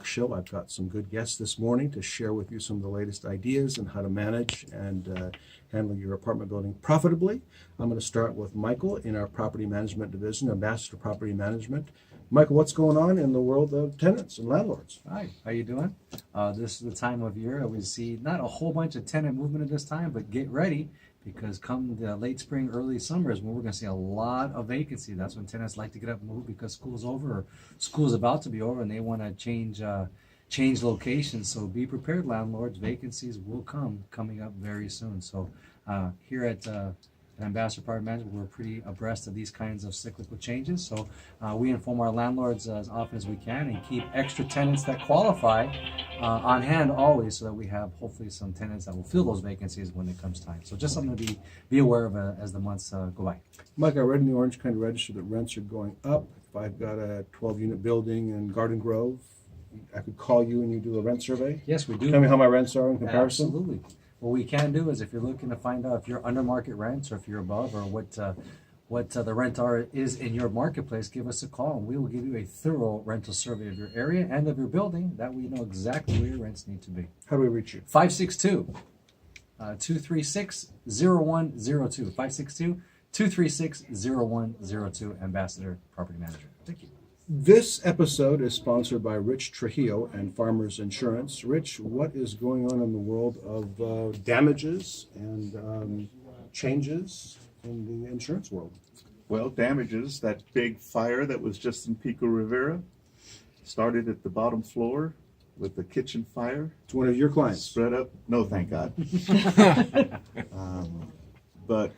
show. I've got some good guests this morning to share with you some of the latest ideas on how to manage and handle your apartment building profitably. I'm going to start with Michael in our property management division, Ambassador Property Management. Michael, what's going on in the world of tenants and landlords? Hi, how you doing? This is the time of year that we see not a whole bunch of tenant movement at this time, but get ready because come the late spring, early summer is when we're going to see a lot of vacancy. That's when tenants like to get up and move because school's over or school's about to be over and they want to change locations. So be prepared, landlords. Vacancies will coming up very soon. So here at Ambassador Property Management, we're pretty abreast of these kinds of cyclical changes. So we inform our landlords as often as we can and keep extra tenants that qualify on hand always so that we have hopefully some tenants that will fill those vacancies when it comes time. So just something to be aware of as the months go by. Mike, I read in the Orange County Register that rents are going up. If I've got a 12-unit building in Garden Grove, I could call you and you do a rent survey? Yes, we do. Tell me how my rents are in comparison? Absolutely. What we can do is if you're looking to find out if you're under market rents or if you're above or what the rent is in your marketplace, give us a call and we will give you a thorough rental survey of your area and of your building. That way you know exactly where your rents need to be. How do we reach you? 562-236-0102. 562-236-0102, Ambassador Property Manager. Thank you. This episode is sponsored by Rich Trujillo and Farmers Insurance. Rich, what is going on in the world of damages and changes in the insurance world? Well, damages, that big fire that was just in Pico Rivera, started at the bottom floor with the kitchen fire. It's one of your clients. Spread up. No, thank God. But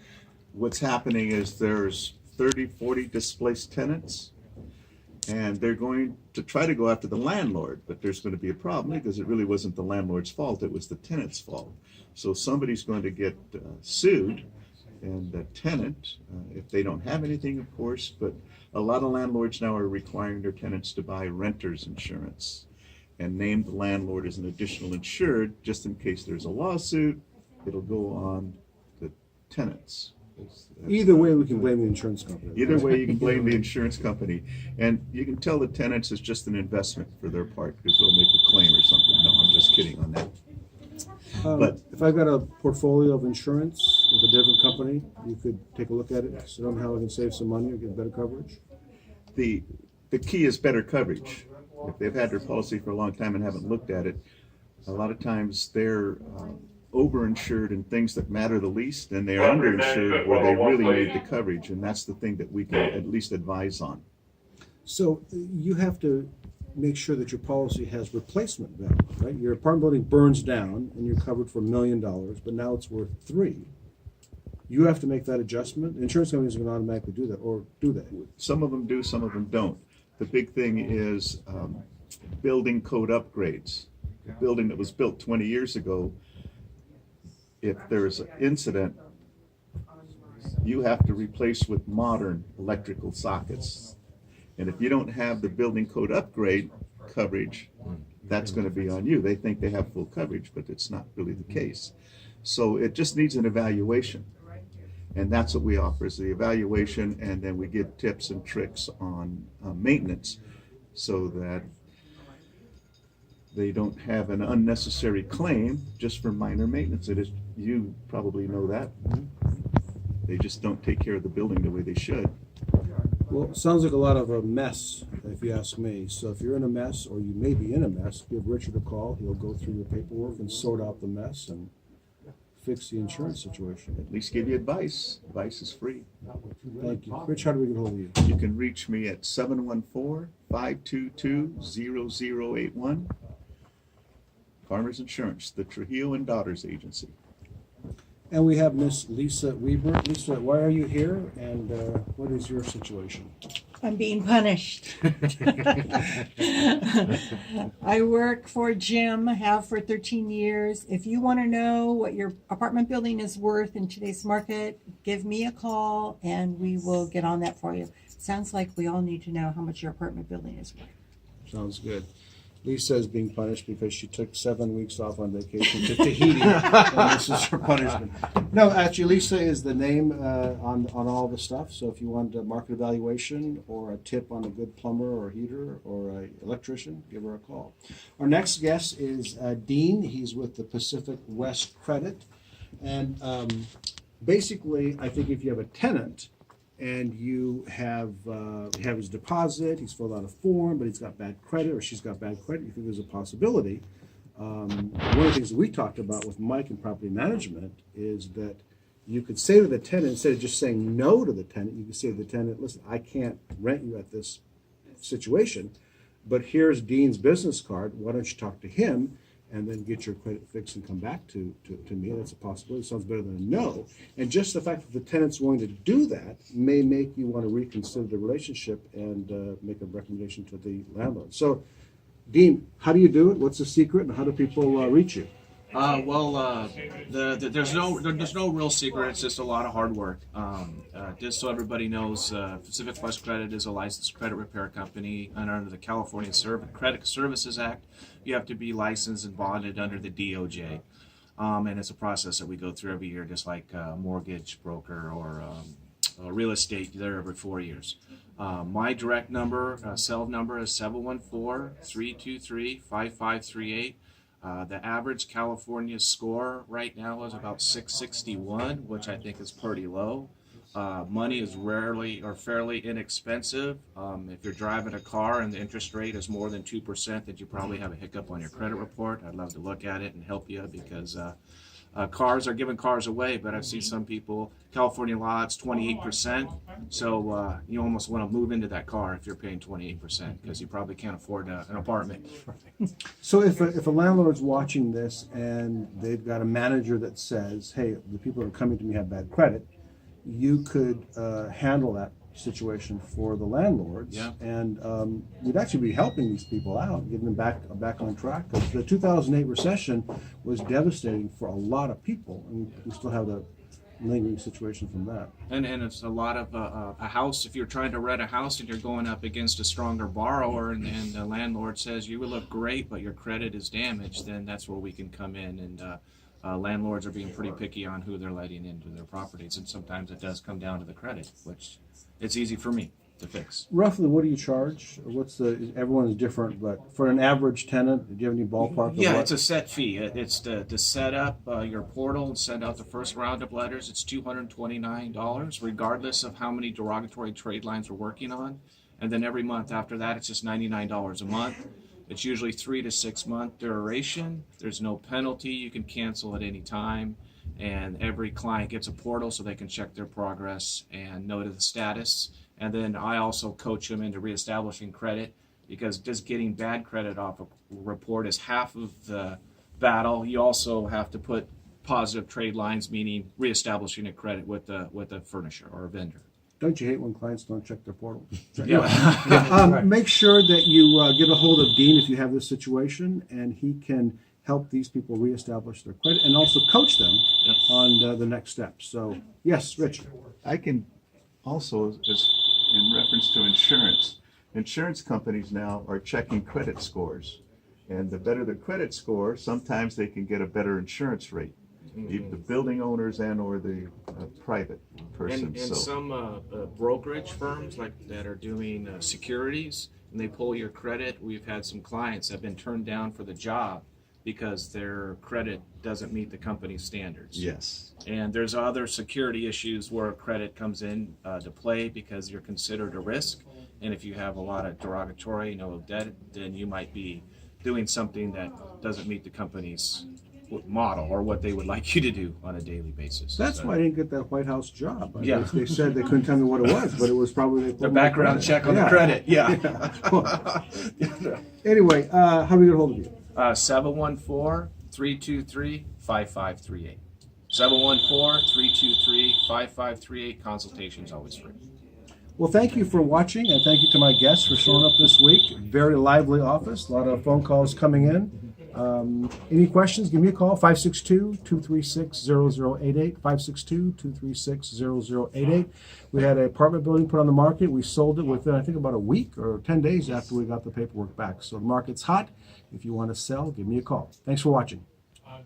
what's happening is there's 30, 40 displaced tenants. And they're going to try to go after the landlord, but there's going to be a problem because it really wasn't the landlord's fault, it was the tenant's fault. So somebody's going to get sued, and the tenant, if they don't have anything, of course, but a lot of landlords now are requiring their tenants to buy renter's insurance and name the landlord as an additional insured, just in case there's a lawsuit, it'll go on the tenants. Either way, we can blame the insurance company. Either way, you can blame the insurance company. And you can tell the tenants it's just an investment for their part because they'll make a claim or something. No, I'm just kidding on that. But if I've got a portfolio of insurance with a different company, you could take a look at it, sit on how I can save some money or get better coverage. the key is better coverage. If they've had their policy for a long time and haven't looked at it, a lot of times they're overinsured in things that matter the least, and they are underinsured where they really need the coverage, and that's the thing that we can at least advise on. So you have to make sure that your policy has replacement value, right? Your apartment building burns down and you're covered for $1 million, but now it's worth $3 million. You have to make that adjustment. Insurance companies can automatically do that, or do they? Some of them do, some of them don't. The big thing is building code upgrades. A building that was built 20 years ago, if there's an incident, you have to replace with modern electrical sockets. And if you don't have the building code upgrade coverage, that's going to be on you. They think they have full coverage, but it's not really the case. So it just needs an evaluation. And that's what we offer, is the evaluation, and then we give tips and tricks on maintenance so that they don't have an unnecessary claim just for minor maintenance. It is, you probably know that. They just don't take care of the building the way they should. Well, it sounds like a lot of a mess, if you ask me. So if you're in a mess, or you may be in a mess, give Richard a call. He'll go through your paperwork and sort out the mess and fix the insurance situation. At least give you advice. Advice is free. Thank you. Rich, how do we get hold of you? You can reach me at 714-522-0081. Farmers Insurance, the Trujillo and Daughters Agency. And we have Miss Lisa Weber. Lisa, why are you here, and what is your situation? I'm being punished. I work for Jim, have for 13 years. If you want to know what your apartment building is worth in today's market, give me a call and we will get on that for you. Sounds like we all need to know how much your apartment building is worth. Sounds good. Lisa is being punished because she took 7 weeks off on vacation to Tahiti, and this is her punishment. No, actually, Lisa is the name on all the stuff. So if you want a market evaluation or a tip on a good plumber or heater or an electrician, give her a call. Our next guest is Dean. He's with the Pacific West Credit, and basically, I think if you have a tenant and you have his deposit, he's filled out a form, but he's got bad credit or she's got bad credit, you think there's a possibility. One of the things that we talked about with Mike in property management is that you could say to the tenant, instead of just saying no to the tenant, you could say to the tenant, listen, I can't rent you at this situation, but here's Dean's business card. Why don't you talk to him and then get your credit fixed and come back to me? That's a possibility. Sounds better than a no. And just the fact that the tenant's willing to do that may make you want to reconsider the relationship and make a recommendation to the landlord. So, Dean, how do you do it? What's the secret, and how do people reach you? There's no real secret. It's just a lot of hard work. Just so everybody knows, Pacific West Credit is a licensed credit repair company, and under the California Credit Services Act, you have to be licensed and bonded under the DOJ. And it's a process that we go through every year, just like a mortgage broker or a real estate. They're every 4 years. My direct number, cell number is 714-323-5538. The average California score right now is about 661, which I think is pretty low. Money is rarely or fairly inexpensive. If you're driving a car and the interest rate is more than 2%, then you probably have a hiccup on your credit report. I'd love to look at it and help you because cars are giving cars away, but I've seen some people, California law, it's 28%. So you almost want to move into that car if you're paying 28% because you probably can't afford an apartment. So if a landlord's watching this and they've got a manager that says, hey, the people that are coming to me have bad credit, you could handle that situation for the landlords. Yeah. And you'd actually be helping these people out, getting them back on track. Because the 2008 recession was devastating for a lot of people, and we still have the lingering situation from that. And it's a lot of a house. If you're trying to rent a house and you're going up against a stronger borrower, and the landlord says you would look great, but your credit is damaged, then that's where we can come in. And landlords are being pretty picky on who they're letting into their properties, and sometimes it does come down to the credit, which it's easy for me to fix. Roughly, what do you charge? Everyone is different, but for an average tenant, do you have any ballpark? Yeah, of what? it's a set fee. It's to set up your portal and send out the first round of letters. It's $229, regardless of how many derogatory trade lines we're working on. And then every month after that, it's just $99 a month. It's usually 3 to 6 month duration. There's no penalty. You can cancel at any time. And every client gets a portal so they can check their progress and note the status. And then I also coach them into reestablishing credit, because just getting bad credit off a report is half of the battle. You also have to put positive trade lines, meaning reestablishing a credit with a furnisher or a vendor. Don't you hate when clients don't check their portal? Yeah. Make sure that you get a hold of Dean if you have this situation, and he can help these people reestablish their credit and also coach them on the next steps. So, yes, Rich. I can also, as in reference to insurance companies now are checking credit scores. And the better the credit score, sometimes they can get a better insurance rate. Either the building owners and or the private person. And some brokerage firms that are doing securities, and they pull your credit. We've had some clients that have been turned down for the job because their credit doesn't meet the company's standards. Yes. And there's other security issues where credit comes in to play because you're considered a risk. And if you have a lot of derogatory, debt, then you might be doing something that doesn't meet the company's model or what they would like you to do on a daily basis. That's why I didn't get that White House job. Yeah. They said they couldn't tell me what it was, but it was probably the background check on the credit. Yeah. Anyway, how do we get a hold of you? 714-323-5538. 714-323-5538. Consultation is always free. Well, thank you for watching, and thank you to my guests for showing up this week. Very lively office, a lot of phone calls coming in. Any questions, give me a call, 562-236-0088, 562-236-0088. We had an apartment building put on the market. We sold it within, I think, about a week or 10 days after we got the paperwork back. So the market's hot. If you want to sell, give me a call. Thanks for watching.